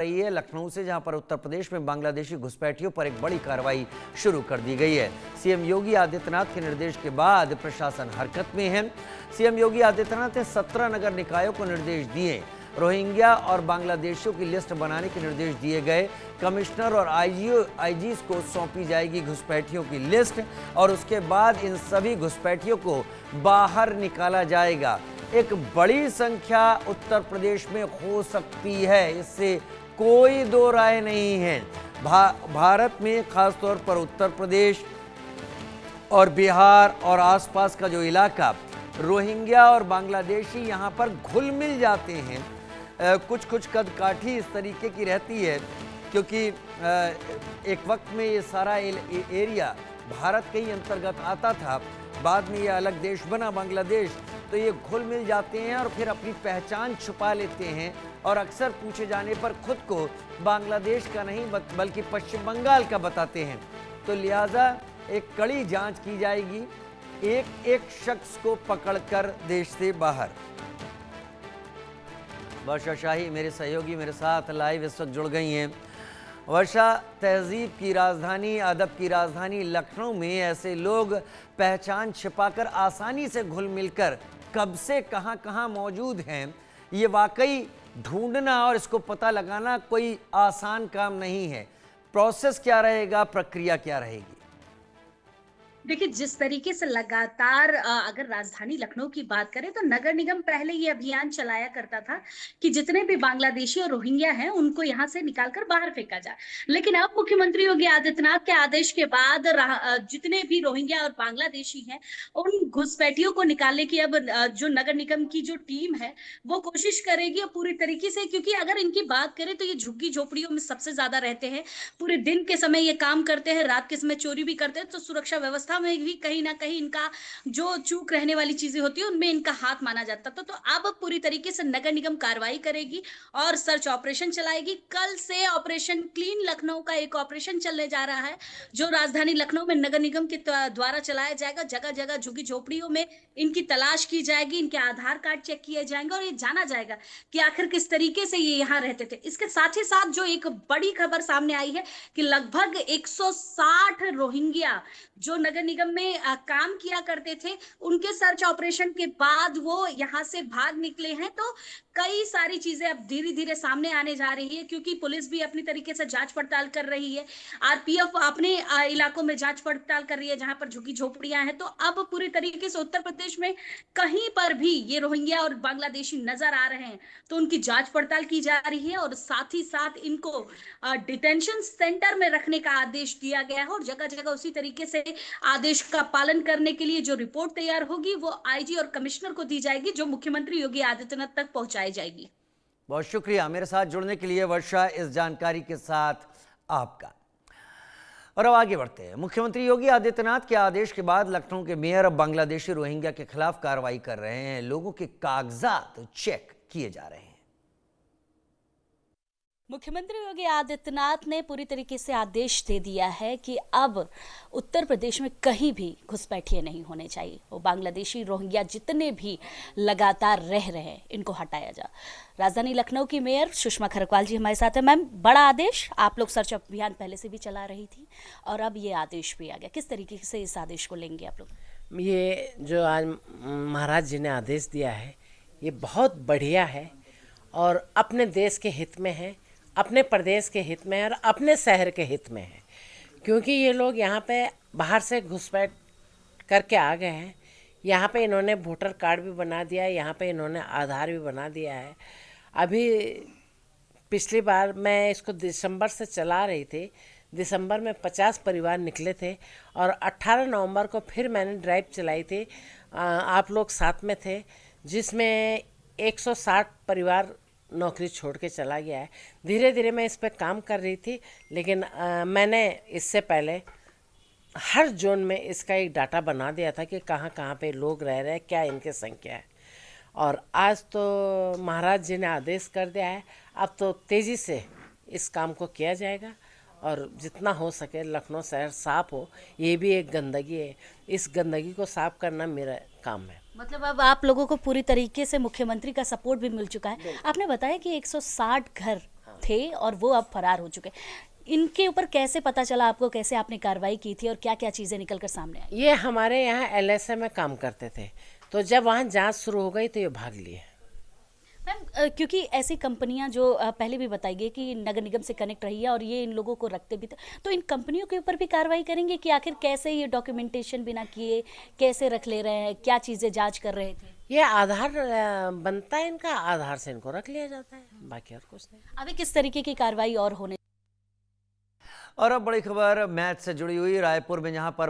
रही है लखनऊ से, जहां पर उत्तर प्रदेश में बांग्लादेशी घुसपैठियों पर एक बड़ी कार्रवाई शुरू कर दी गई है। सीएम योगी आदित्यनाथ के निर्देश के बाद प्रशासन हरकत में है। सीएम योगी आदित्यनाथ ने 17 नगर निकायों को निर्देश दिए। रोहिंग्या और बांग्लादेशियों की लिस्ट बनाने के निर्देश दिए गए। कमिश्नर और आईजी को सौंपी जाएगी घुसपैठियों की लिस्ट और उसके बाद इन सभी घुसपैठियों को बाहर निकाला जाएगा। एक बड़ी संख्या उत्तर प्रदेश में हो सकती है, इससे कोई दो राय नहीं है। भारत में खासतौर पर उत्तर प्रदेश और बिहार और आसपास का जो इलाका, रोहिंग्या और बांग्लादेशी यहाँ पर घुल मिल जाते हैं। कुछ कुछ कदकाठी इस तरीके की रहती है क्योंकि एक वक्त में ये सारा एरिया भारत के ही अंतर्गत आता था, बाद में ये अलग देश बना बांग्लादेश, तो ये घुल मिल जाते हैं और फिर अपनी पहचान छुपा लेते हैं और अक्सर पूछे जाने पर खुद को बांग्लादेश का नहीं बल्कि पश्चिम बंगाल का बताते हैं। तो लिहाजा एक कड़ी जांच की जाएगी, एक एक शख्स को पकड़कर देश से बाहर। वर्षा शाही मेरे सहयोगी मेरे साथ लाइव इस वक्त जुड़ गई हैं। वर्षा, तहजीब की राजधानी, अदब की राजधानी लखनऊ में ऐसे लोग पहचान छिपाकर आसानी से घुल मिलकर कब से कहां कहां मौजूद हैं, ये वाकई ढूंढना और इसको पता लगाना कोई आसान काम नहीं है। प्रोसेस क्या रहेगा, प्रक्रिया क्या रहेगी? देखिए, जिस तरीके से लगातार अगर राजधानी लखनऊ की बात करें तो नगर निगम पहले ये अभियान चलाया करता था कि जितने भी बांग्लादेशी और रोहिंग्या हैं उनको यहाँ से निकालकर बाहर फेंका जाए। लेकिन अब मुख्यमंत्री योगी आदित्यनाथ के आदेश के बाद जितने भी रोहिंग्या और बांग्लादेशी हैं उन घुसपैठियों को निकालने की अब जो नगर निगम की जो टीम है वो कोशिश करेगी पूरी तरीके से। क्योंकि अगर इनकी बात करें तो ये झुग्गी झोपड़ियों में सबसे ज्यादा रहते हैं, पूरे दिन के समय ये काम करते हैं, रात के समय चोरी भी करते हैं, तो सुरक्षा व्यवस्था में भी कहीं ना कहीं इनका जो चूक रहने वाली चीजें होती है उनमें इनका हाथ माना जाता था। तो अब पूरी तरीके से नगर निगम कार्रवाई करेगी और सर्च ऑपरेशन चलाएगी। कल से ऑपरेशन क्लीन लखनऊ का एक ऑपरेशन चलने जा रहा है जो राजधानी लखनऊ में नगर निगम के द्वारा चलाया जाएगा। जगह जगह झुग्गी झोपड़ियों में इनकी तलाश की जाएगी, इनके आधार कार्ड चेक किए जाएंगे और ये जाना जाएगा कि आखिर किस तरीके से ये यहाँ रहते थे। इसके साथ ही साथ जो एक बड़ी खबर सामने आई है कि लगभग 160 रोहिंग्या जो नगर निगम में काम किया करते थे, उनके सर्च ऑपरेशन के बाद वो यहाँ से भाग निकले हैं। तो कई सारी चीजें अब धीरे धीरे सामने आने जा रही है क्योंकि पुलिस भी अपनी तरीके से जांच पड़ताल कर रही है, आरपीएफ अपने इलाकों में जांच पड़ताल कर रही है जहां पर झुग्गी झोपड़ियां हैं। तो अब पूरी तरीके से उत्तर प्रदेश में कहीं पर भी ये रोहिंग्या और बांग्लादेशी नजर आ रहे हैं तो उनकी जांच पड़ताल की जा रही है और साथ ही साथ इनको डिटेंशन सेंटर में रखने का आदेश दिया गया है और जगह जगह उसी तरीके से आदेश का पालन करने के लिए जो रिपोर्ट तैयार होगी वो आईजी और कमिश्नर को दी जाएगी, जो मुख्यमंत्री योगी आदित्यनाथ तक पहुंचाई जाएगी। बहुत शुक्रिया मेरे साथ जुड़ने के लिए वर्षा, इस जानकारी के साथ आपका। और अब आगे बढ़ते हैं। मुख्यमंत्री योगी आदित्यनाथ के आदेश के बाद लखनऊ के मेयर अब बांग्लादेशी रोहिंग्या के खिलाफ कार्रवाई कर रहे हैं। लोगों के कागजात चेक किए जा रहे हैं। मुख्यमंत्री योगी आदित्यनाथ ने पूरी तरीके से आदेश दे दिया है कि अब उत्तर प्रदेश में कहीं भी घुसपैठिए नहीं होने चाहिए। वो बांग्लादेशी रोहिंग्या जितने भी लगातार रह रहे हैं इनको हटाया जा। राजधानी लखनऊ की मेयर सुषमा खरकवाल जी हमारे साथ है। मैम, बड़ा आदेश, आप लोग सर्च अभियान पहले से भी चला रही थी और अब ये आदेश भी आ गया, किस तरीके से इस आदेश को लेंगे आप लोग? ये जो आज महाराज जी ने आदेश दिया है ये बहुत बढ़िया है और अपने देश के हित में है, अपने प्रदेश के हित में है और अपने शहर के हित में है। क्योंकि ये लोग यहाँ पे बाहर से घुसपैठ करके आ गए हैं। यहाँ पे इन्होंने वोटर कार्ड भी बना दिया है, यहाँ पे इन्होंने आधार भी बना दिया है। अभी पिछली बार मैं इसको दिसंबर से चला रही थी, दिसंबर में 50 परिवार निकले थे और 18 नवंबर को फिर मैंने ड्राइव चलाई थी, आप लोग साथ में थे, जिसमें 160 परिवार नौकरी छोड़ के चला गया है। धीरे धीरे मैं इस पर काम कर रही थी, लेकिन मैंने इससे पहले हर जोन में इसका एक डाटा बना दिया था कि कहाँ कहाँ पे लोग रह रहे हैं, क्या इनकी संख्या है। और आज तो महाराज जी ने आदेश कर दिया है, अब तो तेज़ी से इस काम को किया जाएगा और जितना हो सके लखनऊ शहर साफ़ हो। ये भी एक गंदगी है, इस गंदगी को साफ़ करना मेरा काम है। मतलब अब आप लोगों को पूरी तरीके से मुख्यमंत्री का सपोर्ट भी मिल चुका है। आपने बताया कि 160 घर थे और वो अब फरार हो चुके। इनके ऊपर कैसे पता चला आपको, कैसे आपने कार्रवाई की थी और क्या क्या चीज़ें निकल कर सामने आई? ये हमारे यहाँ LSA में काम करते थे, तो जब वहाँ जांच शुरू हो गई तो ये भाग लिए। मैम, क्योंकि ऐसी कंपनियां जो पहले भी बताई गई कि नगर निगम से कनेक्ट रही है और ये इन लोगों को रखते भी थे, तो इन कंपनियों के ऊपर भी कार्रवाई करेंगे कि आखिर कैसे ये डॉक्यूमेंटेशन बिना किए कैसे रख ले रहे हैं, क्या चीज़ें जांच कर रहे थे? ये आधार बनता है इनका, आधार से इनको रख लिया जाता है, बाकी और कुछ नहीं। अभी किस तरीके की कार्रवाई और होने? और अब बड़ी खबर मैच से जुड़ी हुई, रायपुर में जहां पर